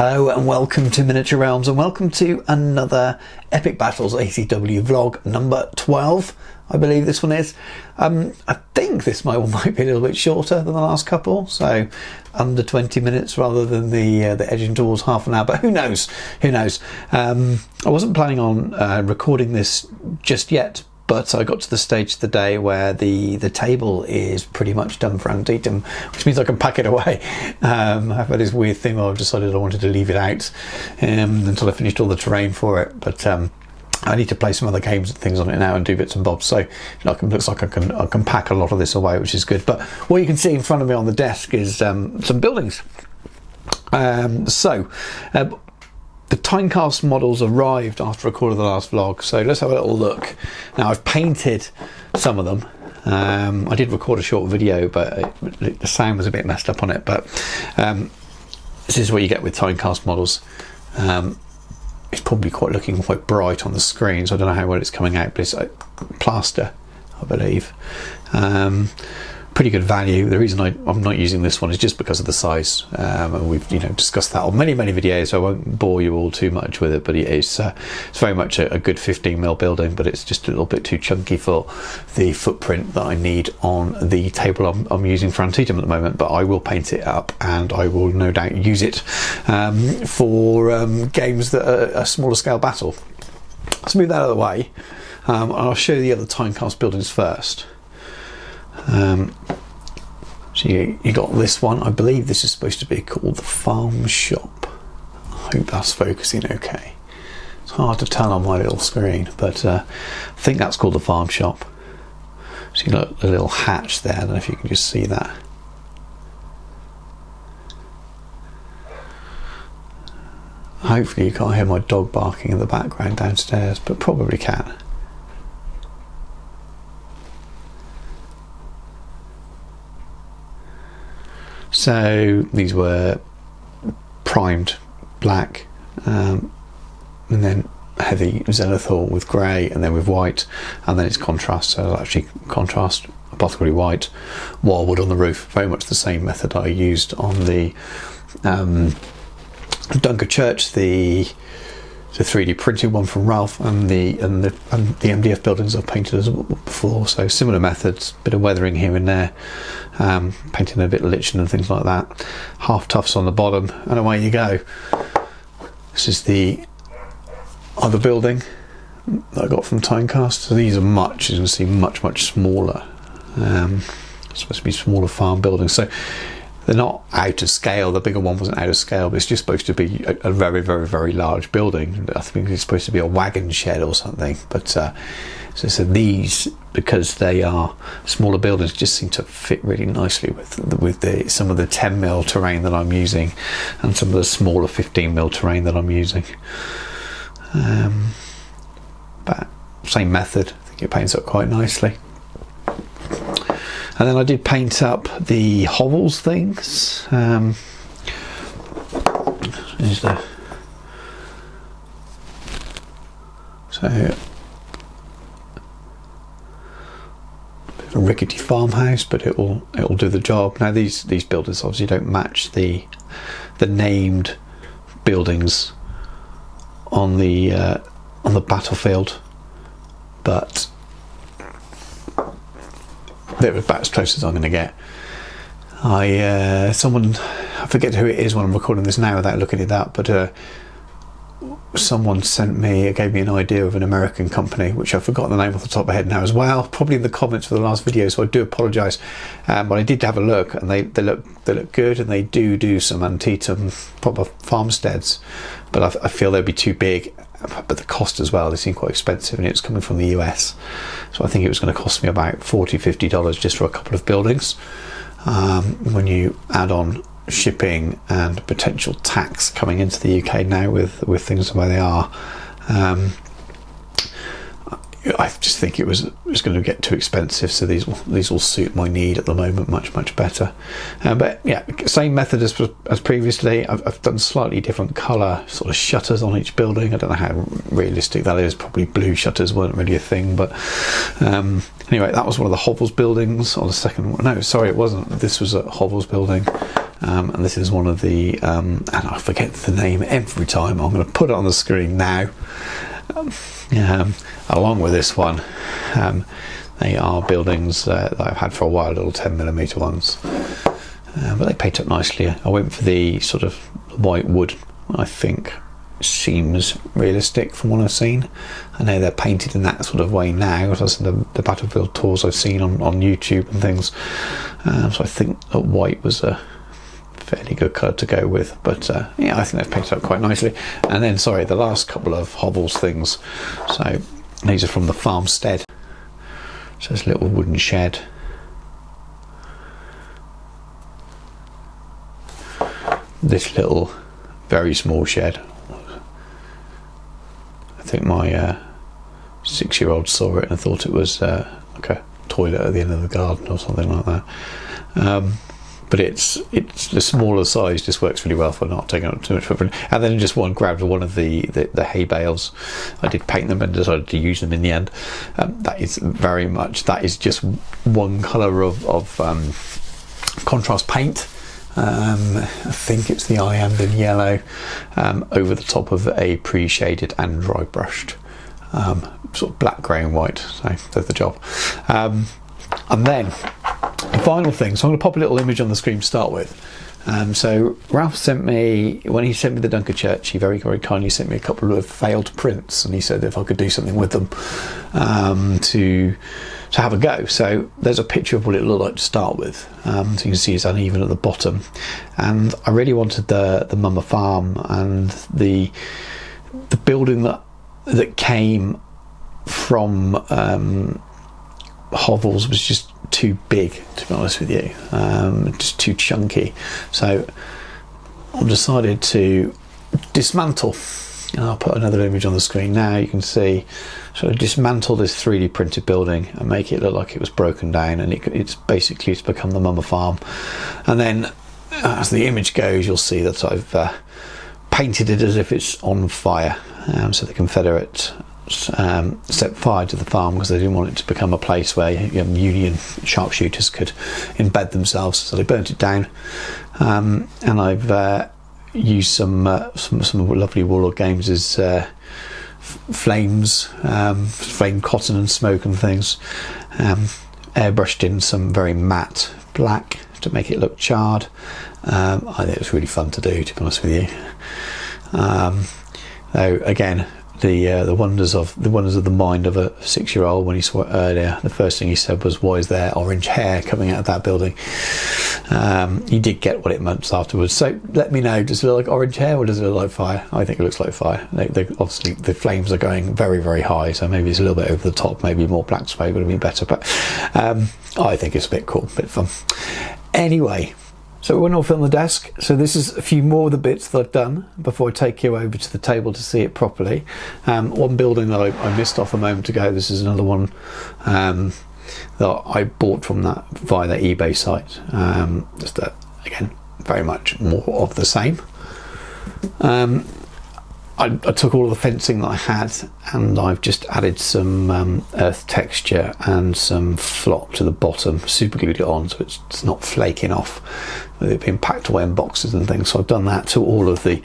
Hello and welcome to Miniature Realms, and welcome to another Epic Battles ACW vlog number 12. I believe this one is. I think this might be a little bit shorter than the last couple, so under 20 minutes rather than the edging towards half an hour, but who knows? I wasn't planning on recording this just yet, but I got to the stage of the day where the table is pretty much done for Antietam, which means I can pack it away. I've had this weird thing where I've decided I wanted to leave it out until I finished all the terrain for it, but I need to play some other games and things on it now and do bits and bobs, so looks like I can pack a lot of this away, which is good. But what you can see in front of me on the desk is some buildings. The Timecast models arrived after recording the last vlog, so let's have a little look. Now, I've painted some of them. I did record a short video, but the sound was a bit messed up on it. But this is what you get with Timecast models. It's probably looking quite bright on the screen, so I don't know how well it's coming out, but it's plaster, I believe. Pretty good value. The reason I'm not using this one is just because of the size, and we've discussed that on many videos, so I won't bore you all too much with it. But it's very much a good 15mm building, but it's just a little bit too chunky for the footprint that I need on the table I'm using for Antietam at the moment. But I will paint it up, and I will no doubt use it for games that are a smaller scale battle. Let's move that out of the way, and I'll show you the other Timecast buildings first. So you got this one. I believe this is supposed to be called the Farm Shop. I hope that's focusing okay. It's hard to tell on my little screen, but I think that's called the Farm Shop. So you got a little hatch there. I don't know if you can just see that. Hopefully you can't hear my dog barking in the background downstairs, but probably can. So these were primed black, and then heavy zenithal with grey, and then with white, and then it's contrast. So it'll actually contrast apothecary white, wildwood on the roof. Very much the same method I used on the Dunker Church, the 3D printed one from Ralph, and the MDF buildings I've painted as before. So similar methods, bit of weathering here and there, painting a bit of lichen and things like that. Half tufts on the bottom, and away you go. This is the other building that I got from Timecast. So these are as you can see, much smaller. It's supposed to be smaller farm buildings. So they're not out of scale. The bigger one wasn't out of scale, but it's just supposed to be a very large building. I think it's supposed to be a wagon shed or something. But so these, because they are smaller buildings, just seem to fit really nicely with some of the 10mm terrain that I'm using, and some of the smaller 15mm terrain that I'm using. But same method. I think it paints up quite nicely. And then I did paint up the hovels things. So a bit of a rickety farmhouse, but it will do the job. Now these buildings obviously don't match the named buildings on the battlefield, but they're about as close as I'm going to get. I forget who it is when I'm recording this now without looking it up, but someone gave me an idea of an American company, which I've forgotten the name off the top of my head now as well, probably in the comments for the last video, so I do apologise. But I did have a look, and they look good, and they do some Antietam proper farmsteads, but I feel they'd be too big. But the cost as well, they seem quite expensive, and it's coming from the US, so I think it was going to cost me about $40–50 just for a couple of buildings. When you add on shipping and potential tax coming into the UK now with things the way they are, I just think it was going to get too expensive, so these will suit my need at the moment much better. But yeah, same method as previously. I've done slightly different colour sort of shutters on each building. I don't know how realistic that is. Probably blue shutters weren't really a thing, but anyway, that was one of the Hovels buildings, or the second one. No, sorry, it wasn't. This was a Hovels building, and this is one of the and I forget the name every time. I'm going to put it on the screen now. Along with this one, they are buildings that I've had for a while, little 10mm ones, but they paint up nicely. I went for the sort of white wood. I think seems realistic from what I've seen. I know they're painted in that sort of way now, as the battlefield tours I've seen on YouTube and things, so I think that white was a fairly good colour to go with. But yeah, I think they've painted up quite nicely. And then, sorry, the last couple of Hovels things, so these are from the farmstead. So it's a little wooden shed. This little very small shed, I think my 6-year-old saw it and thought it was like a toilet at the end of the garden or something like that. But it's the smaller size just works really well for not taking up too much footprint. And then just grabbed one of the hay bales. I did paint them and decided to use them in the end. That is just one colour of contrast paint. I think it's the Iamden yellow over the top of a pre-shaded and dry brushed sort of black, grey and white. So there's the job. And then the final thing, so I'm going to pop a little image on the screen to start with. So Ralph sent me, when he sent me the Dunker Church, he very, very kindly sent me a couple of failed prints, and he said if I could do something with them to have a go. So there's a picture of what it looked like to start with. So you can see it's uneven at the bottom, and I really wanted the Mummer Farm and the building that came from Hovels was just too big, to be honest with you, just too chunky. So I've decided to dismantle, and I'll put another image on the screen now. You can see, so I dismantle this 3D printed building and make it look like it was broken down, and it's become the Mummer Farm. And then as the image goes, you'll see that I've painted it as if it's on fire. So the Confederate set fire to the farm because they didn't want it to become a place where Union sharpshooters could embed themselves, so they burnt it down. And I've used some lovely Warlord Games as flames, flame cotton and smoke and things, airbrushed in some very matte black to make it look charred. I think it was really fun to do, to be honest with you. Though again, the wonders of the mind of a 6-year-old, when he saw it earlier, the first thing he said was, "Why is there orange hair coming out of that building?" He did get what it meant afterwards. So let me know, does it look like orange hair or does it look like fire? I think it looks like fire. Obviously the flames are going very, very high, so maybe it's a little bit over the top. Maybe more black spray would have been better, but I think it's a bit cool, a bit fun. Anyway, so we're not on the desk, so this is a few more of the bits that I've done before I take you over to the table to see it properly. One building that I missed off a moment ago, this is another one that I bought from via the eBay site. Just again, very much more of the same. I took all of the fencing that I had and I've just added some earth texture and some flop to the bottom, super glued it on so it's not flaking off with it being packed away in boxes and things. So I've done that to all of the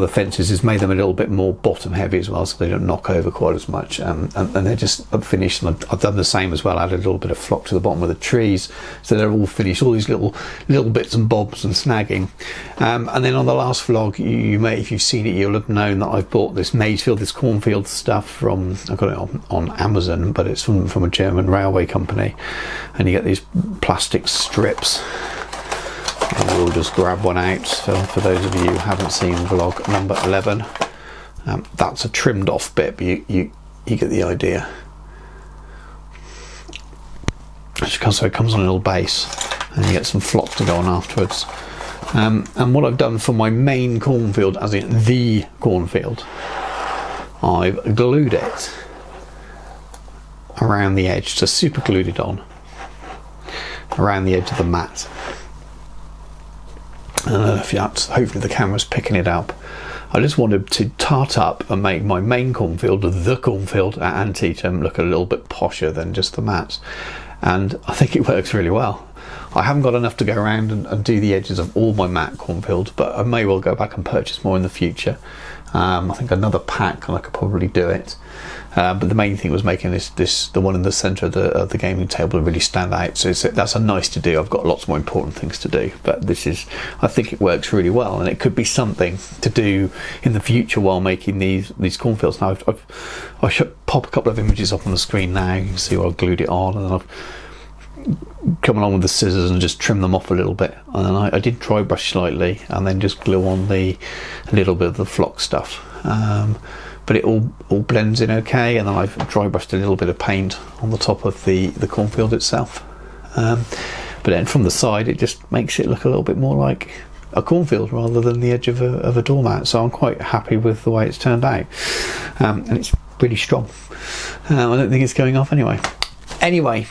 fences. It's made them a little bit more bottom heavy as well, so they don't knock over quite as much, and they're just finished. And I've done the same as well, added a little bit of flop to the bottom of the trees, so they're all finished, all these little bits and bobs and snagging. And then on the last vlog, you may, if you've seen it, you'll have known that I've bought this Maysfield, this cornfield stuff from, I got it on Amazon, but it's from a German railway company, and you get these plastic strips. And we'll just grab one out. So for those of you who haven't seen vlog number 11, that's a trimmed off bit, but you get the idea. So it comes on a little base, and you get some flop to go on afterwards. And what I've done for my main cornfield, as in the cornfield, I've glued it around the edge, so super glued it on around the edge of the mat. I don't know if that's, hopefully the camera's picking it up. I just wanted to tart up and make my main cornfield, the cornfield at Antietam, look a little bit posher than just the mats, and I think it works really well. I haven't got enough to go around and do the edges of all my mat cornfields, but I may well go back and purchase more in the future. I think another pack and I could probably do it. But the main thing was making the one in the centre of the gaming table really stand out. So that's a nice to do. I've got lots more important things to do, but I think it works really well, and it could be something to do in the future while making these cornfields. Now I should pop a couple of images up on the screen now. You can see where I've glued it on, and then I've come along with the scissors and just trim them off a little bit, and then I did dry brush slightly and then just glue on a little bit of the flock stuff, but it all blends in okay, and then I've dry brushed a little bit of paint on the top of the cornfield itself, but then from the side it just makes it look a little bit more like a cornfield rather than the edge of a doormat. So I'm quite happy with the way it's turned out, and it's really strong. I don't think it's going off anyway.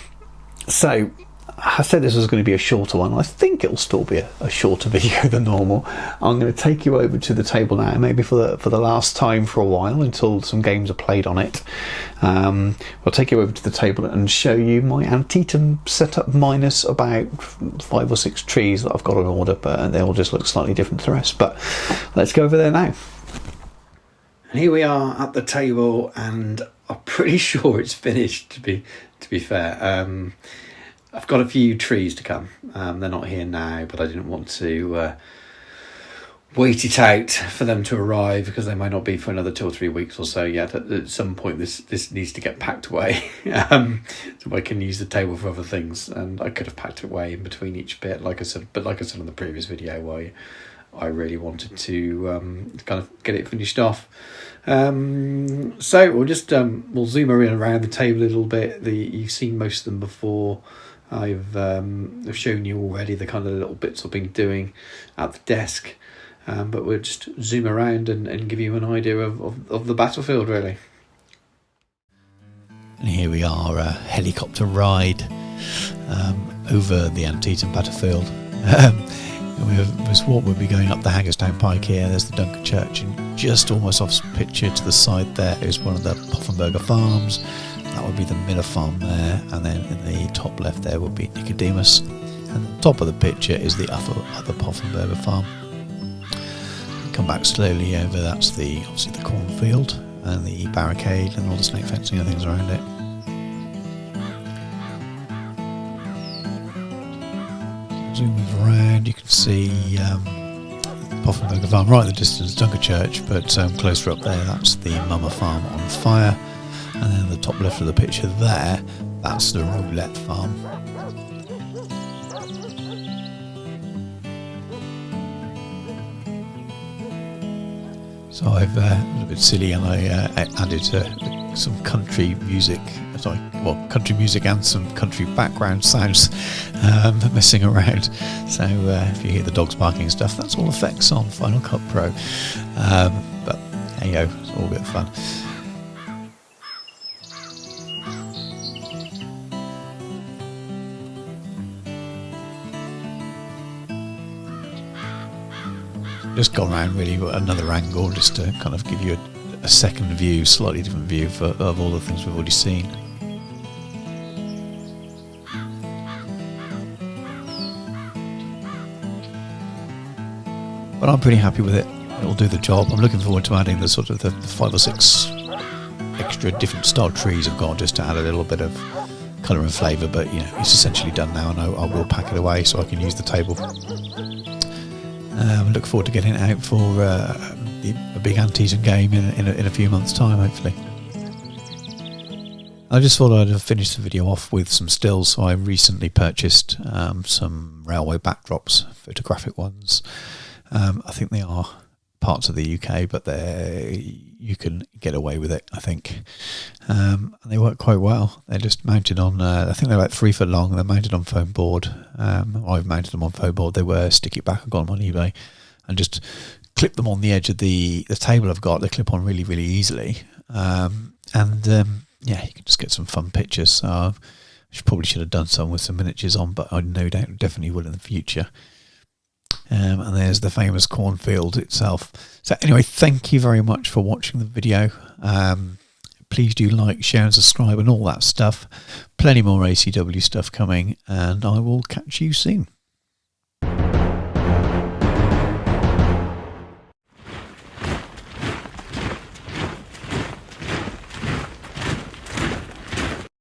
So I said this was going to be a shorter one. I think it'll still be a shorter video than normal. I'm going to take you over to the table now, maybe for the last time for a while, until some games are played on it. I'll take you over to the table and show you my Antietam setup, minus about 5 or 6 trees that I've got on order, but they all just look slightly different to the rest. But let's go over there now. And here we are at the table, and I'm pretty sure it's finished, to be fair. I've got a few trees to come. They're not here now, but I didn't want to wait it out for them to arrive, because they might not be for another 2 or 3 weeks or so yet. At some point this needs to get packed away, so I can use the table for other things. And I could have packed it away in between each bit, like I said in the previous video, where I really wanted to kind of get it finished off. So we'll just we'll zoom around the table a little bit. You've seen most of them before. I've shown you already the kind of little bits I've been doing at the desk, but we'll just zoom around and give you an idea of the battlefield, really. And here we are, a helicopter ride over the Antietam battlefield. We'll be going up the Hagerstown Pike here. There's the Dunker Church, and just almost off picture to the side there is one of the Poffenberger farms. That would be the Miller farm there, and then in the top left there would be Nicodemus, and the top of the picture is the other Poffenberger farm. Come back slowly over. That's obviously the cornfield and the barricade and all the snake fencing and things around it. Zooming around, you can see Poffenberger farm right in the distance, Dunker Church, but closer up there, that's the Mummer farm on fire. And then the top left of the picture there, that's the Roulette farm. So I've was a bit silly, and I added some country music. Country music and some country background sounds messing around. So if you hear the dogs barking and stuff, that's all effects on Final Cut Pro. But there you go, it's all a bit of fun. Just gone around really another angle, just to kind of give you a second view, slightly different view of all the things we've already seen. But I'm pretty happy with it. It'll do the job. I'm looking forward to adding the 5 or 6 extra different style trees I've got, just to add a little bit of colour and flavour. But it's essentially done now, and I will pack it away so I can use the table. I look forward to getting it out for a big Antietam game in a few months' time, hopefully. I just thought I'd finish the video off with some stills. So I recently purchased some railway backdrops, photographic ones. I think they are parts of the UK, but you can get away with it, I think. And they work quite well. They're just mounted on, I think they're about 3 foot long, and they're mounted on foam board. I've mounted them on foam board. They were sticky back. I got them on eBay, and just clip them on the edge of the table I've got. They clip on really, really easily. And yeah, you can just get some fun pictures. Probably should have done some with some miniatures on, but I no doubt definitely will in the future. And there's the famous cornfield itself. So anyway, thank you very much for watching the video. Please do like, share and subscribe and all that stuff. Plenty more ACW stuff coming, and I will catch you soon.